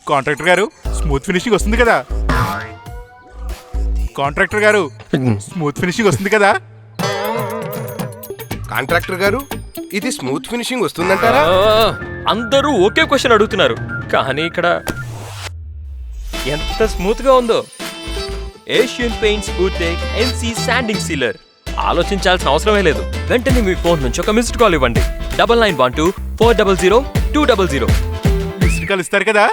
Contractor గారు smooth finishing వస్తుంది కదా? కాంట్రాక్టర్ గారు స్మూత్ ఫినిషింగ్ వస్తుంది కదా? కాంట్రాక్టర్ గారు ఇది స్మూత్ ఫినిషింగ్ వస్తుందంటారా? అందరూ ఒకే క్వశ్చన్ అడుగుతున్నారు, కానీ ఇక్కడ ఎంత స్మూత్ గా ఉందో. Asian paints WoodTech NC sanding sealer. ఆలోచించాల్సిన అవసరమే లేదు. వెంటనే మీ ఫోన్ నుంచి ఒక మిస్డ్ కాల్ ఇవ్వండి. 9912 400 200. మిస్డ్ కాల్ ఇస్తారు కదా?